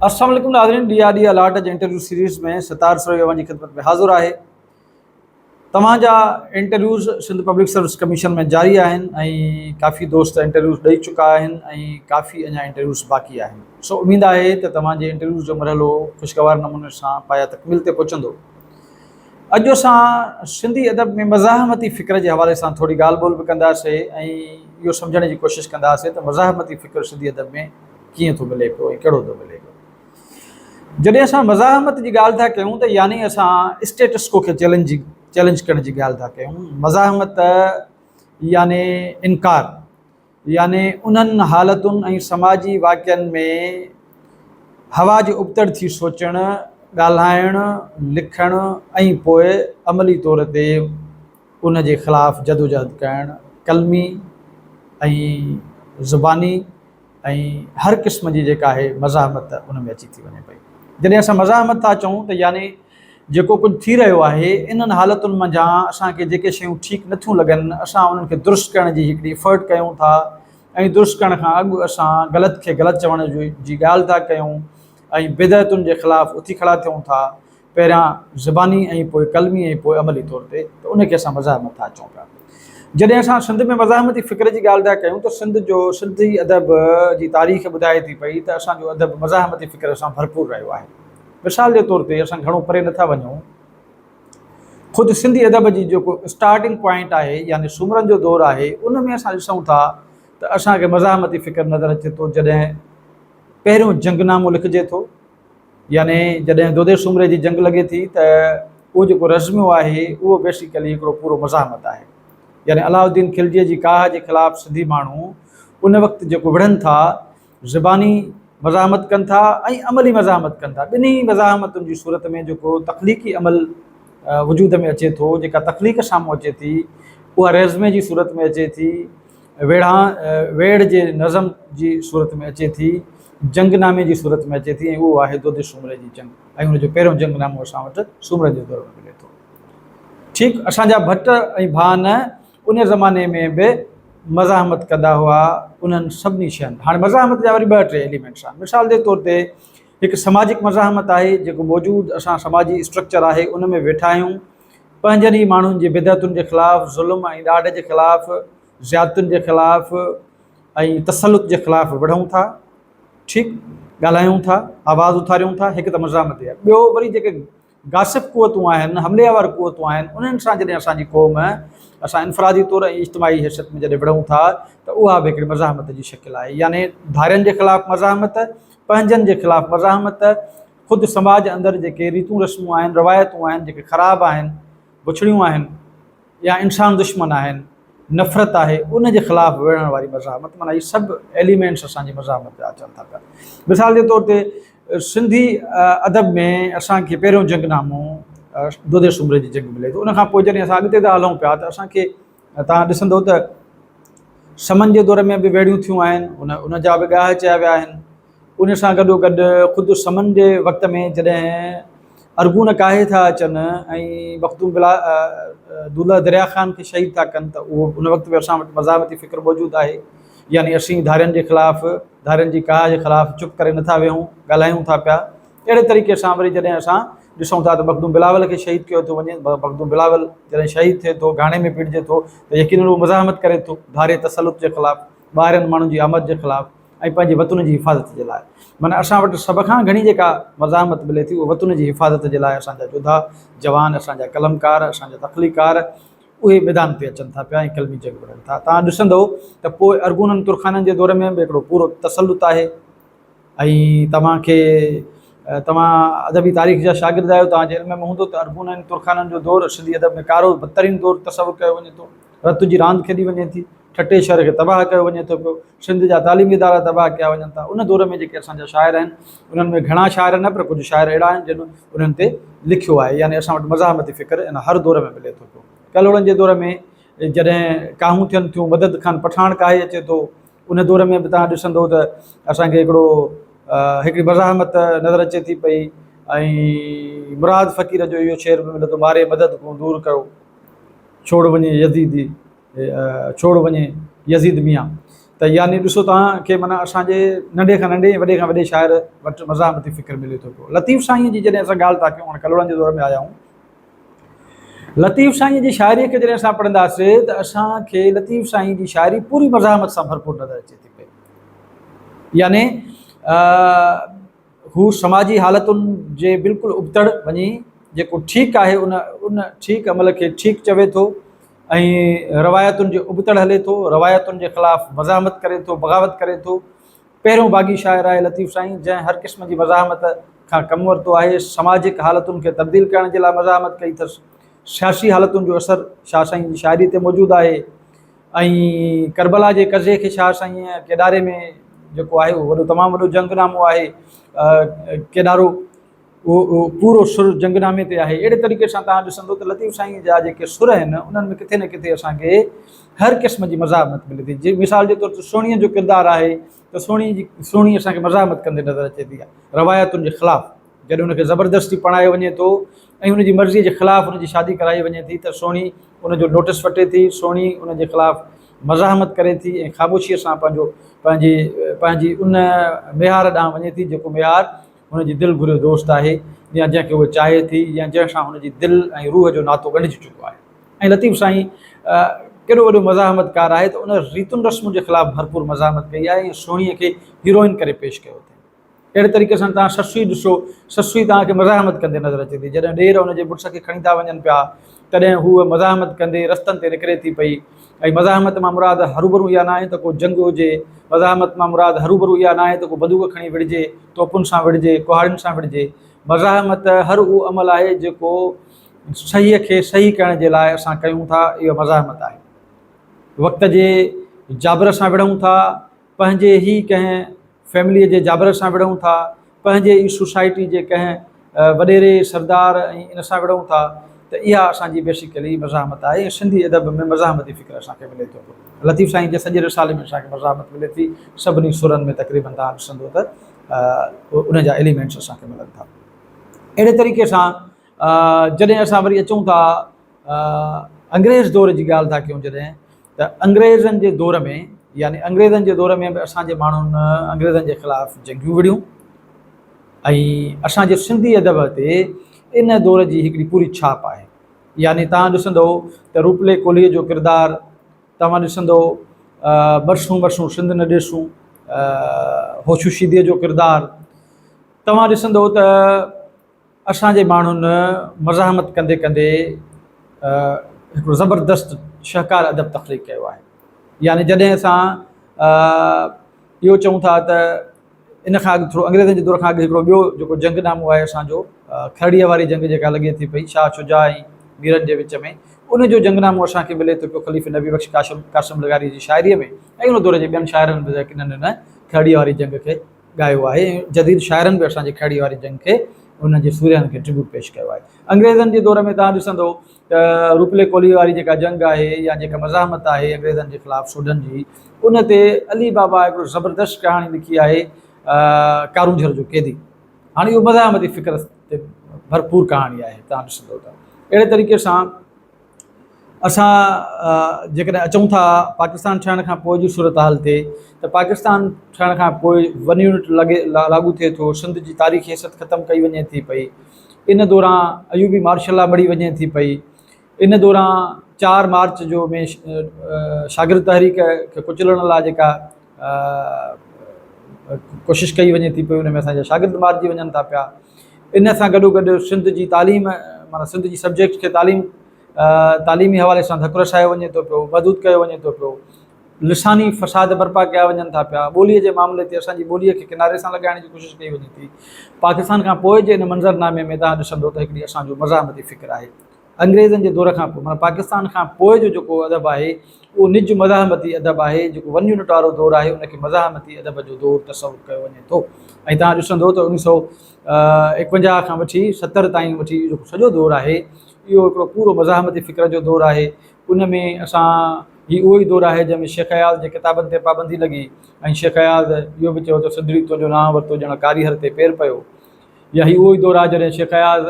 अस्सलाम वालेकुम नाज़रीन, DRD अलर्ट जे इंटरव्यू सीरीज़ में सतार सरोयावान जी ख़िदमत में हाज़िर आहे। तव्हांजा interviews Sindh public service commission में जारी आहिनि ऐं काफ़ी दोस्त इंटरव्यूज़ ॾेई चुका आहिनि ऐं काफ़ी अञा इंटरव्यूज़ बाक़ी आहिनि। सो उम्मीद आहे त तव्हांजे इंटरव्यूज़ जो मरहलो ख़ुशगवार नमूने सां पाया तकमील ते पहुचंदो। अॼु असां सिंधी अदब में मज़ाहमती फ़िक्र जे हवाले सां थोरी ॻाल्हि ॿोल बि कंदासीं ऐं इहो सम्झण जी कोशिशि कंदासीं त मज़ाहमती फ़िक्र सिंधी अदब में कीअं थो मिले पियो ऐं कहिड़ो थो मिले पियो। जॾहिं असां मज़ाहमत जी ॻाल्हि था कयूं त यानी असां स्टेटस को खे चैलेंज करण जी ॻाल्हि था कयूं। मज़ाहमत यानी इनकार, यानी उन्हनि हालतुनि ऐं समाजी वाक़िअनि में हवा जे उबतड़ थी सोचणु, ॻाल्हाइणु, लिखणु ऐं पोइ अमली तौर ते उन जे ख़िलाफ़ु जदोजहद करणु, कलमी ऐं ज़ुबानी ऐं हर क़िस्म जी जेका आहे मज़ाहमत उन में अची थी वञे पई। जॾहिं असां मज़ाहमत था चऊं त यानी जेको कुझु थी रहियो आहे इन्हनि हालतुनि मंझां असांखे जेके शयूं ठीकु नथियूं लॻनि असां उन्हनि खे दुरुस्त करण जी हिकिड़ी एफर्ट कयूं था ऐं दुरुस्त करण खां अॻु असां ग़लति खे ग़लति चवण जी ॻाल्हि था कयूं ऐं बिदअतुनि जे ख़िलाफ़ु उथी खड़ा थियूं था, पहिरियां ज़ुबानी ऐं पोइ कलमी ऐं पोइ अमली तौर ते, त उनखे असां मज़ाहमत था चऊं पिया। जॾहिं असां सिंध में मज़ाहमती फ़िक्र जी ॻाल्हि था कयूं त सिंधी अदब जी तारीख़ ॿुधाए थी पई त असांजो अदब मज़ाहमती फ़िक्र सां भरपूर रहियो आहे। मिसाल जे तौर ते असां घणो परे नथा वञूं, ख़ुदि सिंधी अदब जी जेको स्टार्टिंग पॉइंट आहे यानी सुमरनि जो दौरु आहे उन में असां ॾिसूं था त असांखे मज़ाहमती फ़िक्र नज़र अचे थो जॾहिं पहिरियों जंगनामो लिखिजे थो, यानी जॾहिं दोदे सुमरे जी जंग लॻे थी त उहो जेको रज़्मियो आहे उहो बेसिकली हिकिड़ो पूरो मज़ाहमत आहे। यानी अलाउद्दीन खिलजीअ जी काह जे ख़िलाफ़ु सिंधी माण्हू उन वक़्तु जेको विढ़नि था, ज़ुबानी मज़ाहमत कनि था ऐं अमली मज़ाहमत कनि था। ॿिन्ही मज़ाहमतुनि जी सूरत में जेको तख़लीक़ी अमल वजूद में अचे थो, जेका तख़लीक़ साम्हूं अचे थी, उहा रेज़मे जी सूरत में अचे थी, वेड़ जे नज़म जी सूरत में अचे थी, जंगनामे जी सूरत में अचे थी ऐं उहो आहे दोदे सूमरे जी जंग ऐं हुनजो पहिरियों जंगनामो असां वटि सूमर जे दौर में मिले थो। ठीकु, असांजा भट ऐं भान उन ज़माने में बि मज़ाहमत कंदा हुआ उन्हनि सभिनी शयुनि। हाणे मज़ाहमत जा वरी ॿ टे एलिमेंट्स आहिनि। मिसाल जे तौर ते हिकु समाजिक मज़ाहमत आहे, जेको मौजूदु असां समाजी स्ट्रक्चर आहे उन में वेठा आहियूं, पंहिंजनि ई माण्हुनि जी बिदअतुनि जे ख़िलाफ़ु, ज़ुल्म ऐं ॾाढ जे ख़िलाफ़ु, ज़ियादतुनि जे ख़िलाफ़ु ऐं तसलुत जे ख़िलाफ़ु विढ़ूं था, ठीकु, ॻाल्हायूं था, आवाज़ उथारियूं था, हिकु त मज़ाहमत आहे। ॿियो वरी जेके गासिब क़ुवतूं आहिनि, हमले वार क़ुवतूं आहिनि, उन्हनि सां जॾहिं असांजी क़ौम असां इनफ़रादी तौर ऐं इज्तिमाही हैसियत में जॾहिं विढ़ूं था त उहा बि हिकिड़ी मज़ाहमत जी शिकिल आहे। यानी धारियुनि जे ख़िलाफ़ु मज़ाहमत, पंहिंजनि जे ख़िलाफ़ु मज़ाहमत, ख़ुदि समाज अंदरि जेके रीतूं रस्मूं आहिनि, रवायतूं आहिनि जेके ख़राबु आहिनि, बुछड़ियूं आहिनि या इंसान दुश्मन आहिनि, नफ़रत आहे, उन जे ख़िलाफ़ु विढ़ण वारी मज़ाहमत, माना इहे सभु एलिमेंट्स असांजी मज़ाहमत जा अचनि था पिया। मिसाल जे तौर ते सिंधी अदब में असांखे पहिरियों जंगनामो दोदे सूमरे जी जंग मिले थो। उनखां पोइ जॾहिं असां अॻिते था हलूं पिया त असांखे तव्हां ॾिसंदो त समन जे दौर में बि वेड़ियूं थियूं आहिनि, उन जा बि ॻाह चया विया आहिनि। उन सां गॾोगॾु ख़ुदि समन जे वक़्त में जॾहिं अरगून काहे था अचनि ऐं मखदूम दूल्हा दरिया ख़ान खे शहीद था कनि त उहो उन वक़्तु बि असां वटि मज़ाहमती फ़िक्र मौजूदु आहे। यानी असीं धारियुनि जे ख़िलाफ़ु, धारियुनि जी काह जे ख़िलाफ़ु चुप करे नथा वेहूं, ॻाल्हायूं था पिया। अहिड़े तरीक़े सां वरी जॾहिं असां ॾिसूं था त मखदूम बिलावल खे शहीद कयो थो वञे, मखदूम बिलावल जॾहिं शहीद थिए थो, घाणे में पिटिजे थो त यकीनन उहो मज़ाहमत करे थो धारे तसलुत जे ख़िलाफ़ु, ॿाहिरनि माण्हुनि जी आमद जे ख़िलाफ़ु ऐं पंहिंजे वतन जी हिफ़ाज़त जे लाइ। माना असां वटि सभ खां घणी जेका मज़ाहमत मिले थी उहा वतन जी हिफ़ाज़त जे लाइ असांजा योद्धा जवान, असांजा कलमकार, असांजा तख़लीकार उहे मैदान ते अचनि था पिया ऐं कलमी जंग विढ़नि था। तव्हां ॾिसंदो त पोइ अरगूननि तुरखाननि जे दौर में बि हिकिड़ो पूरो तसलुत आहे ऐं तव्हां अदबी तारीख़ जा शागिर्द आहियो, तव्हांजे इल्म में हूंदो त अरगूननि तुरखाननि जो दौरु सिंधी अदब में कारो बदतरीन दौरु तसवुरु कयो वञे थो। रत जी रांदि खेॾी वञे थी, ठटे शहर खे तबाह कयो वञे थो पियो, सिंध जा तालीमी इदारा तबाह कया वञनि था। उन दौर में जेके असांजा शाइर आहिनि उन्हनि में घणा शाइर न, पर कुझु शाइर अहिड़ा आहिनि जिन उन्हनि ते लिखियो आहे। यानी असां वटि मज़ाहमती फ़िक्र इन हर दौर में मिले थो पियो। कलोड़नि जे दौर में जॾहिं काहूं थियनि थियूं, मदद ख़ान पठान काहे अचे थो, उन दौर में बि तव्हां ॾिसंदो त असांखे हिकिड़ी मज़ाहमत नज़र अचे थी पई। ऐं मुराद फ़क़ीर जो इहो शेर बि मिले थो, मारे मदद को दूर कयो, छोड़ वञे यज़ीद मियां। त यानी ॾिसो तव्हांखे माना असांजे नंढे खां नंढे वॾे खां वॾे शाइर वटि मज़ाहमती फ़िक्र मिले थो पियो। लतीफ़ साईं जी जॾहिं असां ॻाल्हि था कयूं, हाणे कलोड़नि जे दौर में आया आहियूं, लतीफ़ साईं जी शाइरीअ खे जॾहिं असां पढ़ंदासीं त असांखे लतीफ़ साईं जी शाइरी पूरी मज़ाहमत सां भरपूर नज़र अचे थी पई। यानी हू समाजी हालतुनि जे बिल्कुलु उबतड़ वञी जेको ठीकु आहे उन ठीकु अमल खे ठीकु चवे थो ऐं रवायतुनि जे उबतड़ हले थो, रवायतुनि जे ख़िलाफ़ु मज़ाहमत करे थो, बग़ावत करे थो। पहिरियों बाग़ी शाइर आहे लतीफ़ साईं, जंहिं हर क़िस्म जी मज़ाहमत खां कमु वरितो आहे। समाजिक हालतुनि खे तब्दील करण जे लाइ मज़ाहमत कई अथसि। सियासी हालतुनि जो असरु शाह साईं जी शाइरी ते मौजूदु आहे ऐं करबला जे कज़े खे शाह साईं केॾारे में जेको आहे उहो वॾो तमामु वॾो जंगनामो आहे। केॾारो उहो पूरो सुर जंगनामे ते आहे। अहिड़े तरीक़े सां तव्हां ॾिसंदो त लतीफ़ साईं जा जेके सुर आहिनि उन्हनि में किथे न किथे असांखे हर क़िस्म जी मज़ाहमत मिले थी। जीअं मिसाल जे तौर ते सोणीअ जो किरदारु आहे त सोणी असांखे मज़ाहमत कंदे नज़र अचे थी। रवायतुनि जे ख़िलाफ़ु जॾहिं हुनखे ज़बरदस्ती पढ़ायो वञे थो ऐं हुनजी मर्ज़ीअ जे ख़िलाफ़ु हुनजी शादी कराई वञे थी त सोणी उनजो नोटिस वठे थी, सोणी उनजे ख़िलाफ़ु मज़ाहमत करे थी ऐं ख़ामोशीअ सां पंहिंजी उन मेहार ॾांहुं वञे थी जेको मेहार हुनजी दिलि घुरियो दोस्त आहे या जंहिंखे उहा चाहे थी या जंहिंसां हुनजी दिलि ऐं रूह जो नातो ॻंढिजी चुको आहे। ऐं लतीफ़ साईं केॾो वॾो मज़ाहमतकार आहे त उन रीतुनि रस्मुनि जे ख़िलाफ़ु भरपूर मज़ाहमत कई आहे ऐं सोणीअ खे हीरोइन करे पेश कयो अथई। अहिड़े तरीक़े सां तव्हां ससुई ॾिसो, ससुई तव्हांखे मज़ाहमत कंदे नज़र अचे थी। जॾहिं ॾेर हुनजे मुड़ुस खे खणी था वञनि पिया तॾहिं हूअ मज़ाहमत कंदे रस्तनि ते निकिरे थी पई। ऐं मज़ाहमत मां मुराद हरूभरू इहा न आहे त को जंग हुजे, मज़ाहमत मां मुराद हरूभरू इहा न आहे त को बंदूक खणी विढ़जे, तोपुनि सां विढ़जे, कुहाड़ियुनि सां विढ़जे। मज़ाहमत हर उहो अमल आहे जेको सहीअ खे सही करण जे लाइ असां कयूं था, इहा मज़ाहमत आहे। वक़्त जे जाबर सां विढ़ूं था, पंहिंजे ई कंहिं फैमिलीअ जे जाबर सां विढ़ूं था, पंहिंजे ई सोसाइटी जे कंहिं वॾेरे सरदार ऐं इन सां विढ़ूं था, त इहा असांजी बेसिकली मज़ाहमत आहे। सिंधी अदब में मज़ाहमती फ़िक्र असांखे मिले थो पियो। लतीफ़ साईं जे सॼे रिसाले में असांखे मज़ाहमत मिले थी। सभिनी सुरनि में तक़रीबन तव्हां ॾिसंदो त उन जा एलिमेंट्स असांखे मिलनि था। अहिड़े तरीक़े सां जॾहिं असां वरी अचूं था अंग्रेज़ दौर जी ॻाल्हि था कयूं, जॾहिं त अंग्रेज़नि जे दौर में यानी अंग्रेज़नि जे दौर में बि असांजे माण्हुनि अंग्रेज़नि जे ख़िलाफ़ु जंगियूं विढ़ियूं ऐं असांजे सिंधी अदब ते इन दौर जी हिकिड़ी पूरी छाप आहे। यानी तव्हां ॾिसंदो त रूपले कोहलीअ जो किरदारु, तव्हां ॾिसंदो बरसूं बरसूं सिंध न ॾिसूं, होशूशीदीअ जो किरदारु, तव्हां ॾिसंदो त असांजे माण्हुनि मज़ाहमत कंदे कंदे हिकिड़ो ज़बरदस्त शाहकार अदब तख़लीक़ कयो आहे। यानी जॾहिं असां इहो चऊं था त इन खां अॻु थोरो अंग्रेज़नि जे दौर खां अॻु हिकिड़ो ॿियो जेको जंगनामो आहे असांजो, खरड़ीअ वारी जंग जेका लॻे थी पई शाह शुजा ऐं मीरनि जे विच में, उनजो जंगनामो असांखे मिले थो पियो ख़लीफ़ नबी बख़्श कासिम लगारी जी शाइरीअ में ऐं उन दौर जे ॿियनि शाइरनि बि इन्हनि न खरड़ीअ वारी जंग खे ॻायो आहे। ऐं जदीद शाइरनि बि असांजे खरड़ीअ वारी जंग खे उन्हनि जे सूर्यनि खे ट्रिब्यूट पेश कयो आहे। अंग्रेज़नि जे दौर में तव्हां ॾिसंदो त रूपले कोहलीअ वारी जेका जंग आहे या जेका मज़ाहमत आहे अंग्रेज़नि जे ख़िलाफ़ु सूडन जी, उन ते अली बाबा हिकिड़ो ज़बरदस्त कहाणी लिखी आहे कारूंझर जो क़ैदी। हाणे इहो मज़ाहमती फ़िक्र ते भरपूर कहाणी आहे। तव्हां ॾिसंदो त अहिड़े तरीक़े सां असां जेकॾहिं अचूं था पाकिस्तान ठहण खां पोइ जी सूरत हाल ते, त पाकिस्तान ठहण खां पोइ 1 यूनिट लागू थिए थो, सिंध जी तारीख़ी हैसियत ख़तमु कई वञे थी पई। इन दौरान अयूबी मार्शल लॉ मड़ी वञे थी पई। इन दौरान 4 मार्च जो में शागिर्द तहरीक खे कुचलण लाइ जेका कोशिशि कई वञे थी पई, उन में असांजा शागिर्द मारिजी वञनि था पिया। इन सां गॾो गॾु सिंध जी तालीम माना सिंध जी सब्जेक्ट खे तालीमी हवाले सां धकु रसायो वञे थो पियो, महदूद कयो वञे थो पियो। लिसानी फ़साद बर्पा कया वञनि था पिया। ॿोलीअ जे मामले ते असांजी ॿोलीअ खे किनारे सां लॻाइण जी कोशिशि कई वञे थी। पाकिस्तान खां पोइ जे इन मंज़रनामे में तव्हां ॾिसंदो त हिकिड़ी असांजो मज़ाहमती फ़िक्र आहे। अंग्रेज़नि जे दौर खां पोइ माना पाकिस्तान खां पोइ जो जेको अदब आहे उहो निज मज़ाहमती अदब आहे। जेको 1 यूनिट वारो दौरु आहे उनखे मज़ाहमती अदब जो दौरु तसवुरु कयो वञे थो। ऐं तव्हां ॾिसंदो त 1951 खां वठी 70 ताईं वठी जेको सॼो दौरु आहे इहो हिकिड़ो पूरो मज़ाहमती फ़िक्र जो दौरु आहे। उन में असां उहो ई दौरु आहे जंहिंमें शेख अयाज़ जे किताबनि ते पाबंदी लॻी ऐं शेख अयाज़ इहो बि चयो त सिंधड़ी तुंहिंजो नाम वरितो ॼण कारीहर ते पेर पियो। या उहो ई दौरु आहे जॾहिं शेख अयाज़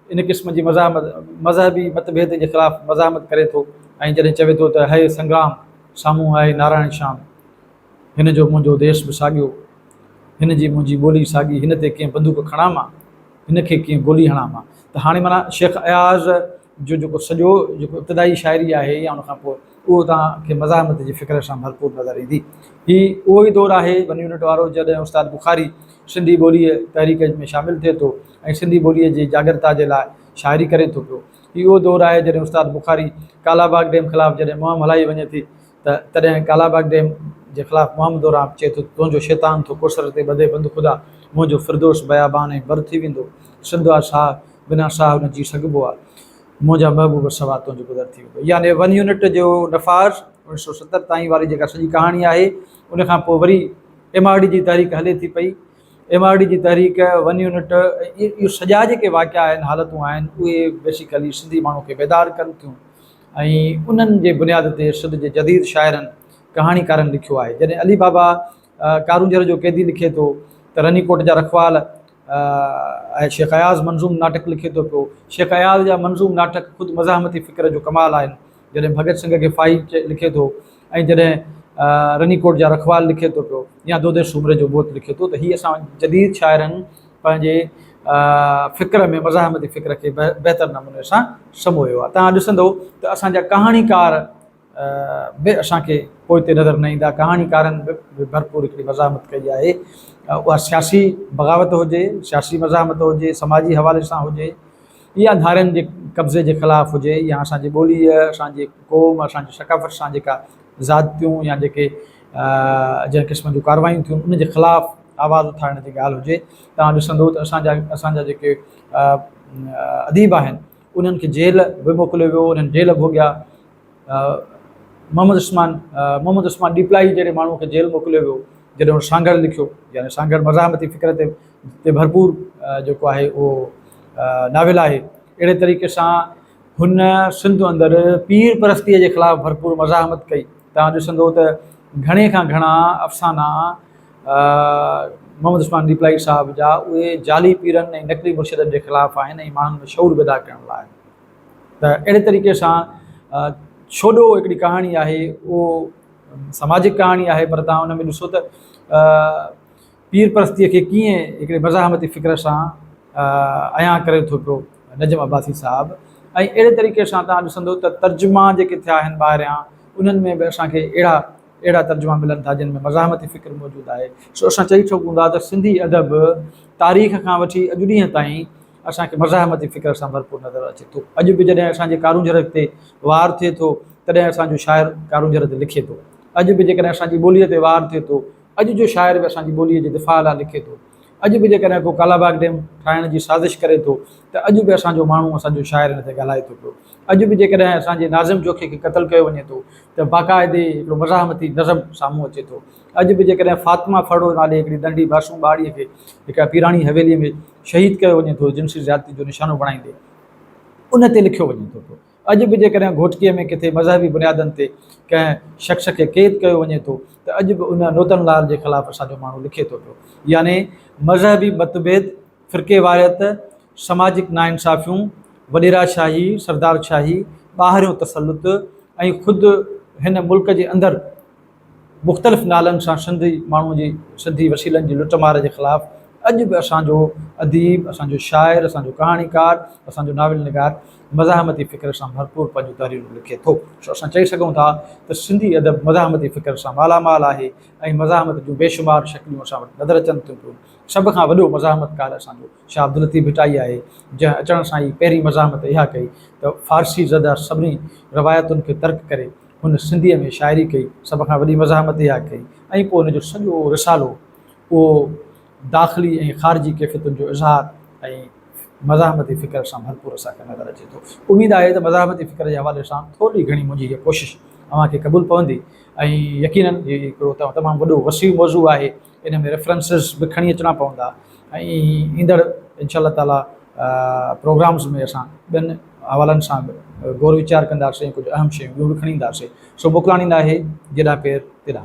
इन क़िस्म जी मज़हबी मतभेद जे ख़िलाफ़ु मज़ाहमत करे थो ऐं जॾहिं चवे थो त है संग्राम साम्हूं आहे नारायण श्याम। हिन जो मुंहिंजो देश बि साॻियो, हिन जी मुंहिंजी ॿोली साॻी, हिन ते कीअं बंदूक खणां मां, हिन खे कीअं गोली हणां मां। त हाणे माना शेख अयाज़ जो जेको सॼो जेको इब्तिदाई शाइरी आहे या उनखां पोइ उहो तव्हांखे मज़ाहमत जी फ़िक्र सां भरपूर नज़र ईंदी। हीउ उहो ई दौरु आहे 1 यूनिट वारो जॾहिं उस्ताद बुखारी सिंधी ॿोलीअ तहरीक में शामिलु थिए थो ऐं सिंधी ॿोलीअ जी जागरता जे लाइ शाइरी करे थो पियो। इहो उहो दौरु आहे जॾहिं उस्ताद बुखारी कालाबाग डैम ख़िलाफ़ु जॾहिं मुहिम हलाई वञे थी त तॾहिं कालाबाग डैम जे ख़िलाफ़ु मुहिम दौरान चए थो तुंहिंजो शैतान थो कुसर ते ॿधे बंदि ख़ुदा, मुंहिंजो फिरदोस बयाबान ऐं बर थी वेंदो, सिंध आहे साह बिना साह न जी सघिबो आहे, मुंहिंजा महबूब सवा तुंहिंजो गुज़र थी वेंदो। यानी 1 यूनिट जो नफ़ाज़ 1970 ताईं वारी जेका सॼी कहाणी आहे, उनखां पोइ वरी MRD जी तहरीक हले थी पई। MRD जी तहरीक 1 यूनिट इहो सॼा जेके वाक़िया आहिनि, हालतूं आहिनि, उहे बेसिकली सिंधी माण्हू खे बेदार कनि थियूं ऐं उन्हनि जे बुनियाद ते सिंध जे जदीद शाइरनि कहाणीकारनि लिखियो आहे। जॾहिं अली बाबा कारूंजर जो क़ैदी लिखे थो त रनीकोट जा रखवाल ऐं शेख अयाज़ मंज़ूम नाटक लिखे थो पियो। शेख अयाज़ जा मंज़ूम नाटक ख़ुदि मज़ाहमती फ़िक्र जो कमाल आहिनि। जॾहिं भगत सिंह खे फाई लिखे थो ऐं जॾहिं रनीकोट जा रखवाल लिखे थो पियो या दोदे सूमरे जो बोत लिखे थो, त हीअ असां जदीद शाइरनि पंहिंजे फ़िक्र में मज़ाहमती फ़िक्र खे बहितर नमूने सां समोयो आहे। तव्हां ॾिसंदो त असांजा कहाणीकार बि असांखे पोइ ते नज़र न ईंदा। कहाणीकारनि बि भरपूर हिकिड़ी मज़ाहमत कई आहे, उहा सियासी बग़ावत हुजे, सियासी मज़ाहमत हुजे, समाजी हवाले सां हुजे, या धारियुनि जे कब्ज़े जे ख़िलाफ़ु हुजे, या असांजी ॿोलीअ, असांजे क़ौम, असांजी सकाफ़त सां जेका ज़ातियूं या जेके जंहिं क़िस्म जूं कारवायूं थियूं उनजे ख़िलाफ़ु आवाज़ उथाइण जी ॻाल्हि हुजे। तव्हां ॾिसंदो त असांजा जेके अदीब आहिनि उन्हनि खे जेल बि मोकिलियो वियो, उन्हनि जेल भोॻिया। मोहम्मद उस्मान डीपलाई जहिड़े माण्हू खे जेल मोकिलियो वियो जॾहिं हुन सांगड़ लिखियो, यानी सांगड़ मज़ाहमती फ़िक्र ते भरपूर जेको आहे उहो नाविल आहे। अहिड़े तरीक़े सां हुन सिंध अंदरि पीर परस्तीअ जे ख़िलाफ़ु भरपूर मज़ाहमत कई। तव्हां ॾिसंदो त घणे खां घणा अफ़साना मोहम्मद उस्मान डीपलाई साहिब जा उहे जाली पीरनि ऐं नकली मुर्शिदनि जे ख़िलाफ़ु आहिनि ऐं माण्हुनि में शऊर पैदा करण लाइ। त अहिड़े तरीक़े सां छोॾो हिकिड़ी कहाणी आहे, उहो समाजिक कहाणी आहे, पर तव्हां उन में ॾिसो त पीर परस्तीअ खे कीअं हिकिड़े मज़ाहमती फ़िक्र सां अयां करे थो पियो नजम अब्बासी साहिबु। ऐं अहिड़े तरीक़े सां तव्हां ॾिसंदो त तर्जुमा जेके थिया आहिनि ॿाहिरियां, उन्हनि में बि असांखे अहिड़ा तर्जुमा मिलनि था जिन में मज़ाहमती फ़िक्र मौजूदु आहे। सो असां चई सघूं था त सिंधी अदब तारीख़ खां वठी अॼु ॾींहं ताईं असांखे मज़ाहमती फ़िक्र सां भरपूर नज़र अचे थो। अॼु बि जॾहिं असांजे कारूंजर ते वार थिए थो तॾहिं असांजो शाइर कारूंजर ते लिखे थो। अॼु बि जेकॾहिं असांजी ॿोलीअ ते वार थिए थो, अॼु जो शाइर बि असांजी ॿोलीअ जे दिफ़ा लाइ लिखे थो। अॼु बि जेकॾहिं को कालाबाग डैम ठाहिण जी साज़िश करे थो त अॼु बि असांजो माण्हू, असांजो शाइर हिन ते ॻाल्हाए थो पियो। अॼु बि जेकॾहिं असांजे नाज़िम जोखे खे क़तलु कयो वञे थो त बाक़ाइदे हिकिड़ो मज़ाहमती नज़म साम्हूं अचे थो। अॼु बि जेकॾहिं फातिमा फड़ो नाले हिकिड़ी नंढी मासूम ॿारीअ खे हिकु पीराणी हवेलीअ में शहीद कयो वञे थो जिनसी ज़्यादती जो निशानो बणाईंदे, उन ते लिखियो वञे थो पियो। अॼु बि जेकॾहिं घोटकीअ में किथे मज़हबी बुनियादनि ते कंहिं शख़्स खे क़ैद कयो वञे थो त अॼु बि उन नूतन लाल जे ख़िलाफ़ु असांजो माण्हू लिखे थो पियो। यानी मज़हबी मतभेद, फ़िरक़ेवारियत, समाजिक नाइंसाफ़ियूं, वॾेराशाही, सरदारशाही, ॿाहिरियों तसलुत ऐं ख़ुदि हिन मुल्क जे अंदरि मुख़्तलिफ़ नालनि सां सिंधी माण्हू जी, सिंधी वसीलनि जी लुटमार जे ख़िलाफ़ु अॼु बि असांजो अदीब, असांजो शाइर, असांजो कहाणीकार, असांजो नाविल निगार मज़ाहमती फ़िक्र सां भरपूर पंहिंजूं तहरीरूं लिखे थो। सो असां चई सघूं था त सिंधी अदब मज़ाहमती फ़िक्र सां मालामाल आहे ऐं मज़ाहमत जूं बेशुमार शक्लियूं असां वटि नज़र अचनि थियूं पियूं। सभ खां वॾो मज़ाहमतकार असांजो शाह अब्दुल लतीफ़ भिटाई आहे, जंहिं अचण सां ई पहिरीं मज़ाहमत इहा कई त फ़ारसी ज़दा सभिनी रवायतुनि खे तर्क करे हुन सिंधीअ में शाइरी कई। सभ खां वॾी मज़ाहमत इहा कई ऐं पोइ हुनजो सॼो रिसालो उहो दाख़िली ऐं ख़ारिजी कैफ़ियतुनि जो इज़हार ऐं मज़ाहमती फ़िक्र सां भरपूर असांखे नज़र अचे थो। उमेद आहे त मज़ाहमती फ़िक्र जे हवाले सां थोरी घणी मुंहिंजी इहा कोशिशि अव्हांखे क़बूल पवंदी ऐं यकीनन इहो हिकिड़ो तमामु वॾो वसीउ मौज़ू आहे। इन में रेफरेंसिस बि खणी अचणा पवंदा ऐं ईंदड़ इंशाअल्लाह ताला प्रोग्राम्स में असां ॿियनि हवालनि सां गौर वीचार कंदासीं, कुझु अहम शयूं ॿियूं बि खणी ईंदासीं। सो मोकिलाणींदा आहे जेॾा पेर तेॾा।